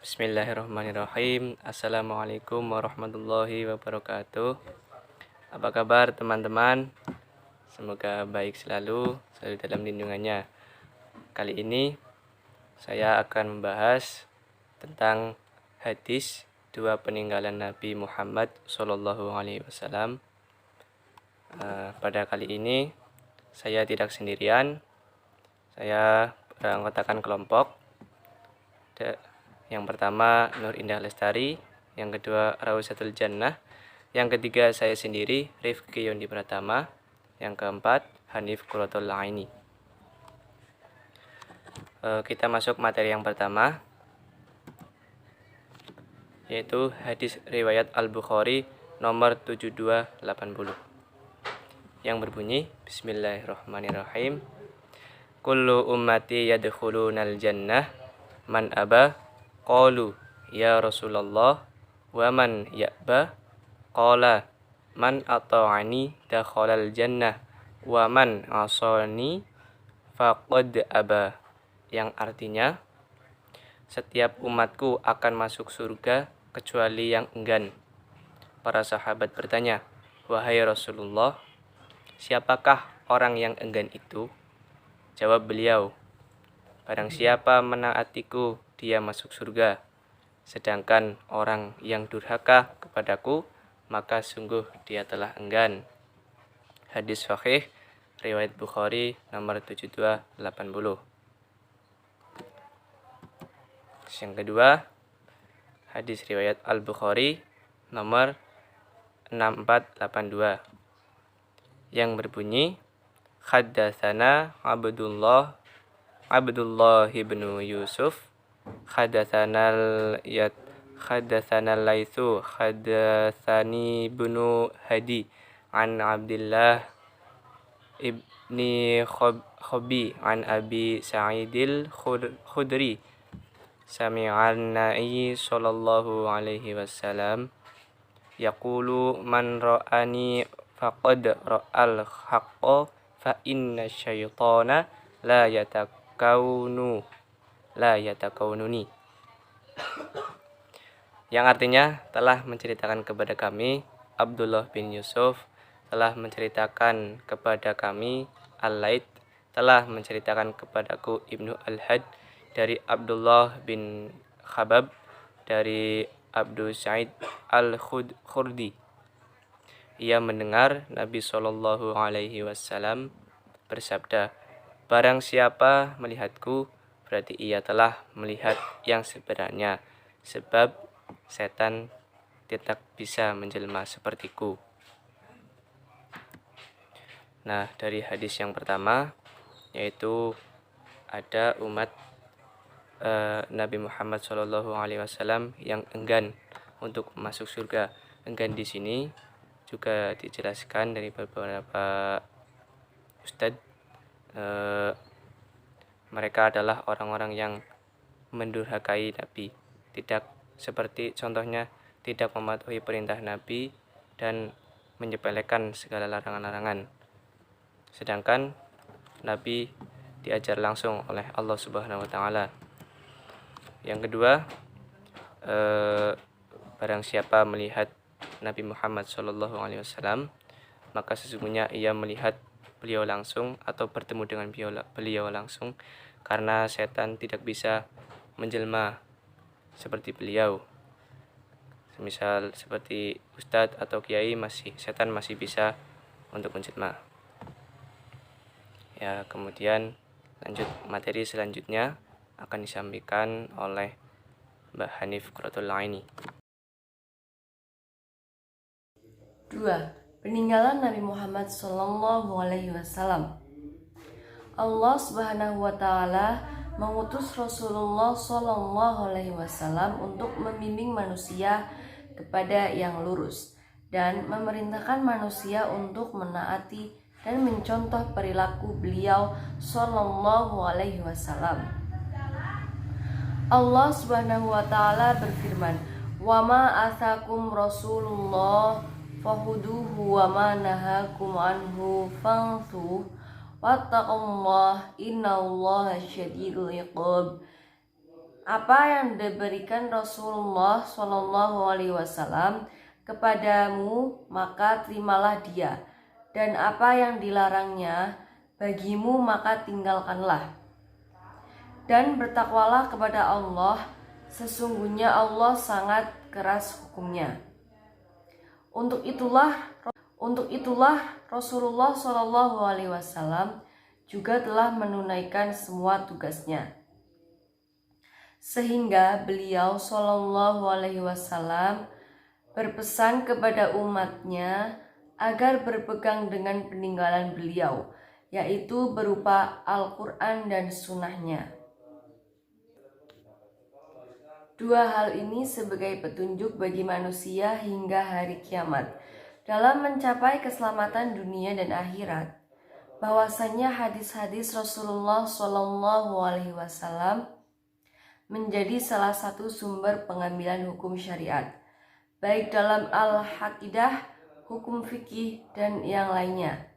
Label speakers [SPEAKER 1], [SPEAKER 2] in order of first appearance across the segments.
[SPEAKER 1] Bismillahirrahmanirrahim. Assalamualaikum warahmatullahi wabarakatuh. Apa kabar teman-teman? Semoga baik selalu dalam lindungannya. Kali ini saya akan membahas tentang hadis dua peninggalan Nabi Muhammad SAW. Pada kali ini saya tidak sendirian. Saya beranggotakan kelompok. Yang pertama Nur Indah Lestari, yang kedua Rausatul Jannah, yang ketiga saya sendiri Rifki Yondi Pratama, yang keempat Hanif Quratul Aini. Kita masuk materi yang pertama, yaitu hadis riwayat Al-Bukhari nomor 7280 yang berbunyi Bismillahirrahmanirrahim. Kullu ummati yadkhulunal jannah man aba qalu ya Rasulullah wa man ya'ba qala man ata'ani dakhalal jannah wa man asani faqad aba, yang artinya setiap umatku akan masuk surga kecuali yang enggan. Para sahabat bertanya, wahai Rasulullah, siapakah orang yang enggan itu? Jawab beliau, barang siapa menaatiku, dia masuk surga. Sedangkan orang yang durhaka kepadaku, maka sungguh dia telah enggan. Hadis sahih riwayat Bukhari nomor 7280. Yang kedua, hadis riwayat Al-Bukhari nomor 6482 yang berbunyi Haddatsana Abdullah ibn Yusuf Haddatsana Laitsu haddatsani ibnu Hadi an Abdullah ibni Khobi an Abi Sa'idil Khudri sami'an Nabi sallallahu alaihi wasallam yaqulu man ra'ani faqad ra'al haqqa fa inna syaitana la yatakaununi, yang artinya telah menceritakan kepada kami Abdullah bin Yusuf, telah menceritakan kepada kami Al-Laits, telah menceritakan kepadaku Ibnu Al-Had dari Abdullah bin Khabab dari Abu Sa'id Al-Khudri. Ia mendengar Nabi Shallallahu Alaihi Wasallam bersabda, barang siapa melihatku, berarti ia telah melihat yang sebenarnya, sebab setan tidak bisa menjelma sepertiku. Nah, dari hadis yang pertama, yaitu ada umat Nabi Muhammad Shallallahu Alaihi Wasallam yang enggan untuk masuk surga. Enggan di sini juga dijelaskan dari beberapa ustadz, mereka adalah orang-orang yang mendurhakai Nabi, tidak seperti contohnya tidak mematuhi perintah Nabi dan menyepelekan segala larangan-larangan. Sedangkan Nabi diajar langsung oleh Allah Subhanahu wa taala. Yang kedua, barang siapa melihat Nabi Muhammad SAW, maka sesungguhnya ia melihat beliau langsung atau bertemu dengan beliau langsung, karena setan tidak bisa menjelma seperti beliau. Misal seperti ustadz atau kiai, setan masih bisa untuk menjelma. Ya, kemudian lanjut materi selanjutnya akan disampaikan oleh Mbak Hanif Quratul Aini.
[SPEAKER 2] 2. Peninggalan Nabi Muhammad SAW. Allah Subhanahu wa taala mengutus Rasulullah SAW untuk membimbing manusia kepada yang lurus dan memerintahkan manusia untuk menaati dan mencontoh perilaku beliau SAW. Allah Subhanahu wa taala berfirman, "Wa ma ataakum Rasulullah fahuduhu wa ma nahakum anhu fanthu wattaqullah innallaha syadidul iqab." Apa yang diberikan Rasulullah SAW kepadamu, maka terimalah dia, dan apa yang dilarangnya bagimu, maka tinggalkanlah. Dan bertakwalah kepada Allah, sesungguhnya Allah sangat keras hukumnya. Untuk itulah Rasulullah SAW juga telah menunaikan semua tugasnya, sehingga beliau SAW berpesan kepada umatnya agar berpegang dengan peninggalan beliau, yaitu berupa Al-Quran dan Sunnahnya. Dua hal ini sebagai petunjuk bagi manusia hingga hari kiamat dalam mencapai keselamatan dunia dan akhirat. Bahwasanya hadis-hadis Rasulullah SAW menjadi salah satu sumber pengambilan hukum syariat, baik dalam al-haqidah, hukum fikih, dan yang lainnya.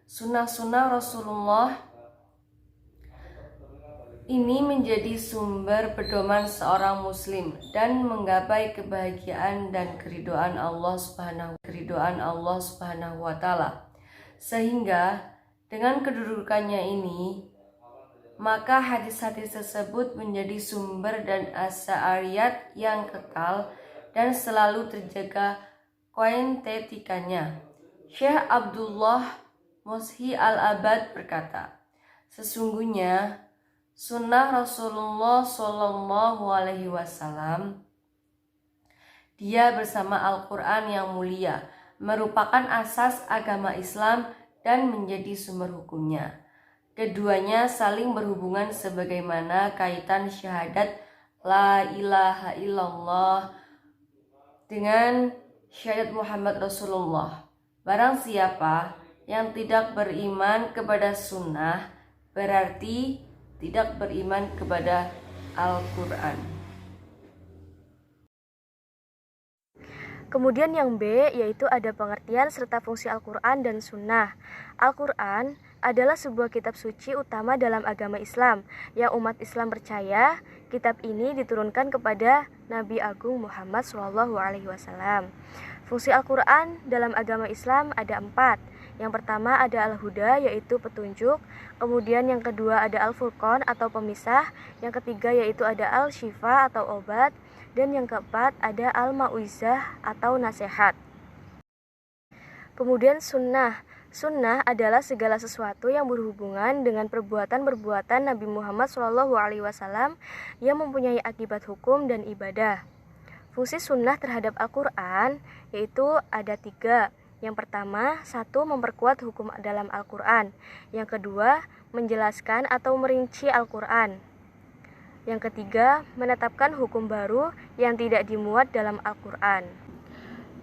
[SPEAKER 2] Sunnah-sunnah Rasulullah ini menjadi sumber pedoman seorang muslim dan menggapai kebahagiaan dan keridhaan Allah Subhanahu wa taala. Sehingga dengan kedudukannya ini, maka hadis-hadis tersebut menjadi sumber dan asyariat yang kekal dan selalu terjaga kuantitatifnya. Syekh Abdullah Mushyi Al-Abad berkata, sesungguhnya sunnah Rasulullah SAW, dia bersama Al-Quran yang mulia, merupakan asas agama Islam dan menjadi sumber hukumnya. Keduanya saling berhubungan sebagaimana kaitan syahadat la ilaha illallah dengan syahadat Muhammad Rasulullah. Barang siapa yang tidak beriman kepada sunnah, berarti tidak beriman kepada Al-Quran.
[SPEAKER 3] Kemudian yang B, yaitu ada pengertian serta fungsi Al-Quran dan Sunnah. Al-Quran adalah sebuah kitab suci utama dalam agama Islam, yang umat Islam percaya kitab ini diturunkan kepada Nabi Agung Muhammad SAW. Fungsi Al-Quran dalam agama Islam ada 4. Yang pertama ada Al-Huda, yaitu petunjuk. Kemudian yang kedua ada Al-Furqan atau pemisah. Yang ketiga yaitu ada Al-Shifa atau obat. Dan yang keempat ada Al-Mau'izah atau nasihat. Kemudian sunnah. Sunnah adalah segala sesuatu yang berhubungan dengan perbuatan-perbuatan Nabi Muhammad SAW yang mempunyai akibat hukum dan ibadah. Fungsi sunnah terhadap Al-Quran yaitu ada 3. Yang pertama, 1. Memperkuat hukum dalam Al-Quran. Yang kedua, menjelaskan atau merinci Al-Quran. Yang ketiga, menetapkan hukum baru yang tidak dimuat dalam Al-Quran.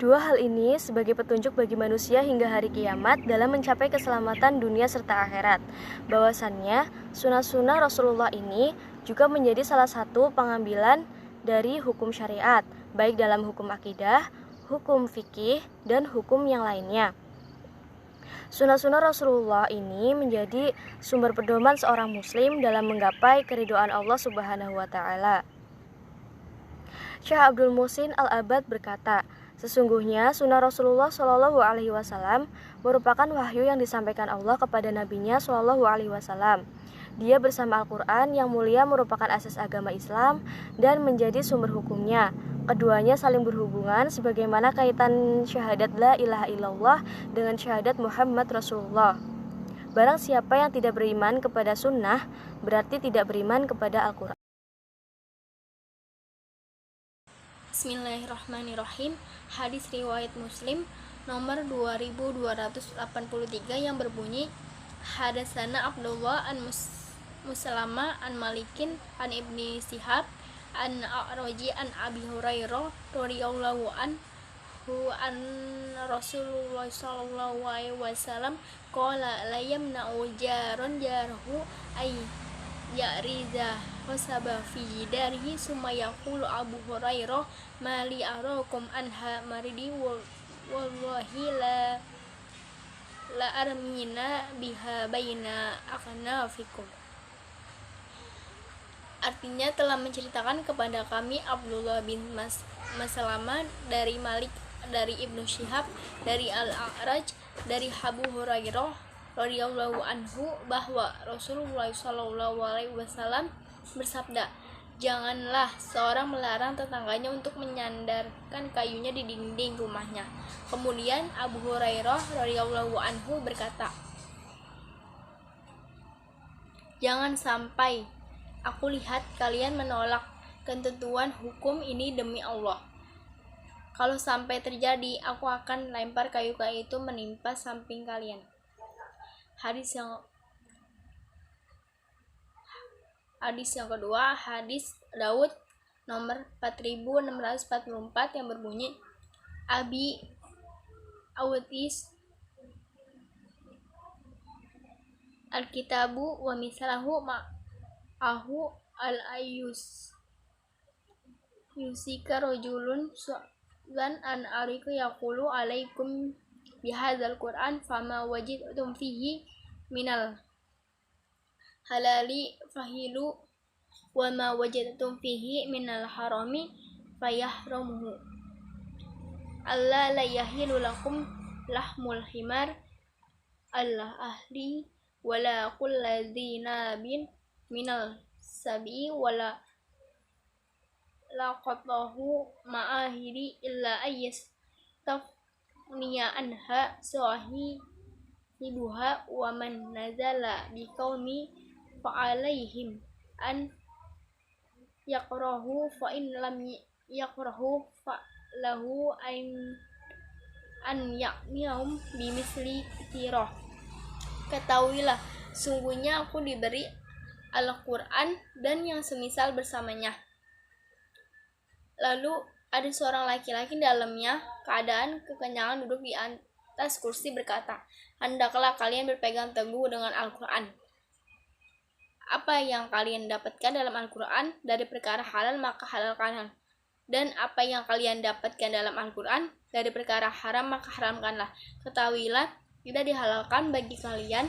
[SPEAKER 3] Dua hal ini sebagai petunjuk bagi manusia hingga hari kiamat dalam mencapai keselamatan dunia serta akhirat. Bahwasannya, sunnah-sunnah Rasulullah ini juga menjadi salah satu pengambilan dari hukum syariat, baik dalam hukum akidah, hukum fikih, dan hukum yang lainnya. Sunnah-sunnah Rasulullah ini menjadi sumber pedoman seorang muslim dalam menggapai keridhaan Allah Subhanahu wa taala. Syekh Abdul Muhsin Al-Abad berkata, sesungguhnya sunnah Rasulullah SAW merupakan wahyu yang disampaikan Allah kepada nabinya SAW. Dia bersama Al-Quran yang mulia merupakan asas agama Islam dan menjadi sumber hukumnya. Keduanya saling berhubungan sebagaimana kaitan syahadat la ilaha illallah dengan syahadat Muhammad Rasulullah. Barang siapa yang tidak beriman kepada sunnah, berarti tidak beriman kepada Al-Quran.
[SPEAKER 4] Bismillahirrahmanirrahim. Hadis riwayat Muslim nomor 2283 yang berbunyi, Hadatsana Abdullah an Muslamah an Malikin an Ibni Shihab an A'raji an Abi Hurairah radhiyallahu anhu an Rasulullah sallallahu alaihi wasallam qala la yamna'u jarun jarhu ay ya'riza wasaba fi darihi summa yaqulu Abu Hurairah mali arakum anha maridi wallahi la armina biha baina akhnafikum. Artinya telah menceritakan kepada kami Abdullah bin Maslamah dari Malik, dari Ibnu Syihab, dari Al-A'raj, dari Abu Hurairah radhiyallahu anhu bahwa Rasulullah Shallallahu alaihi wasallam bersabda, "Janganlah seorang melarang tetangganya untuk menyandarkan kayunya di dinding rumahnya." Kemudian Abu Hurairah radhiyallahu anhu berkata, "Jangan sampai aku lihat kalian menolak ketentuan hukum ini demi Allah. Kalau sampai terjadi, aku akan lempar kayu-kayu itu menimpa samping kalian." Hadis yang kedua, hadis Daud nomor 4644 yang berbunyi, Abi Awtis Alkitabu wa misalahu ma'ahu al-ayus yusika rojulun dan an ariku yaqulu alaikum bihadzal Qur'an fama wajidtum fihi minal halali fahilu wa ma wajadtum fihi minal harami fayahramuhu. Allah la yahilu lakum lahmul himar Allah ahli wala kulladzina bin minal sabi wala laqatahu ma'ahiri illa ayyas tafniya anha sahibuha wa man nazala biqaumi fa'alaihim an yakrahu fa in lam yakrahu fa lahu an ya'niyahum bimisli tirah. Ketahuilah, sungguhnya aku diberi Al-Quran dan yang semisal bersamanya. Lalu ada seorang laki-laki di dalamnya, keadaan kekenyangan duduk di atas kursi berkata, "Hendaklah kalian berpegang teguh dengan Al-Quran. Apa yang kalian dapatkan dalam Al-Quran dari perkara halal maka halalkanlah. Dan apa yang kalian dapatkan dalam Al-Quran dari perkara haram maka haramkanlah. Ketahuilah, tidak dihalalkan bagi kalian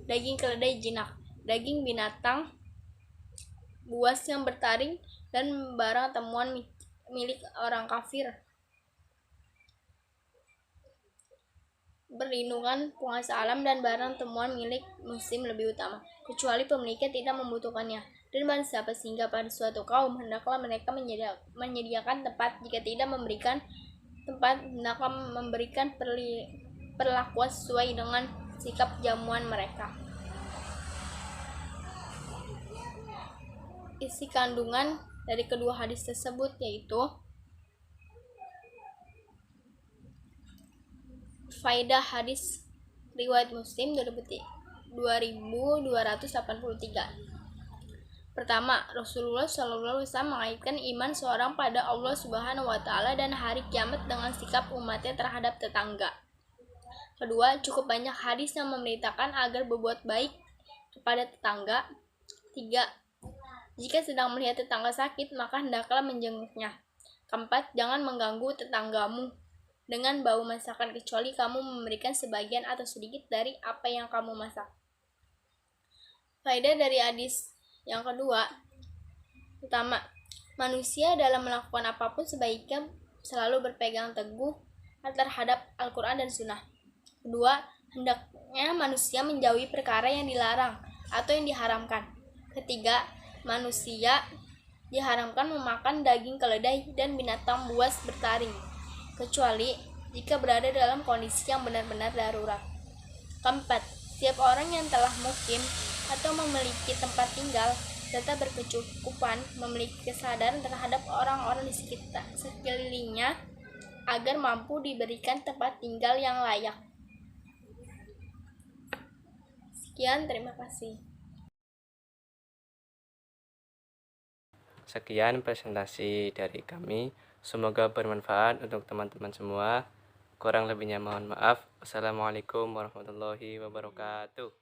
[SPEAKER 4] daging keledai jinak, daging binatang buas yang bertaring, dan barang temuan milik orang kafir, perlindungan penguasa alam, dan barang temuan milik muslim lebih utama, kecuali pemiliknya tidak membutuhkannya. Dan barang siapa singgah pada suatu kaum, hendaklah mereka menyediakan tempat. Jika tidak memberikan tempat, hendaklah memberikan perlakuan sesuai dengan sikap jamuan mereka." Isi kandungan dari kedua hadis tersebut yaitu faedah hadis riwayat Muslim 2283. Pertama, Rasulullah SAW mengaitkan iman seorang pada Allah Subhanahu wa Ta'ala dan hari kiamat dengan sikap umatnya terhadap tetangga. Kedua, cukup banyak hadis yang memberitakan agar berbuat baik kepada tetangga. Tiga, jika sedang melihat tetangga sakit, maka hendaklah menjenguknya. Keempat, jangan mengganggu tetanggamu dengan bau masakan kecuali kamu memberikan sebagian atau sedikit dari apa yang kamu masak. Faedah dari hadis yang kedua, pertama, manusia dalam melakukan apapun sebaiknya selalu berpegang teguh terhadap Al-Quran dan Sunnah. Kedua, hendaknya manusia menjauhi perkara yang dilarang atau yang diharamkan. Ketiga, manusia diharamkan memakan daging keledai dan binatang buas bertaring, kecuali jika berada dalam kondisi yang benar-benar darurat. Keempat, setiap orang yang telah mukim atau memiliki tempat tinggal serta berkecukupan memiliki kesadaran terhadap orang-orang di sekelilingnya agar mampu diberikan tempat tinggal yang layak. Sekian, terima kasih.
[SPEAKER 1] Sekian presentasi dari kami. Semoga bermanfaat untuk teman-teman semua. Kurang lebihnya mohon maaf. Wassalamualaikum warahmatullahi wabarakatuh.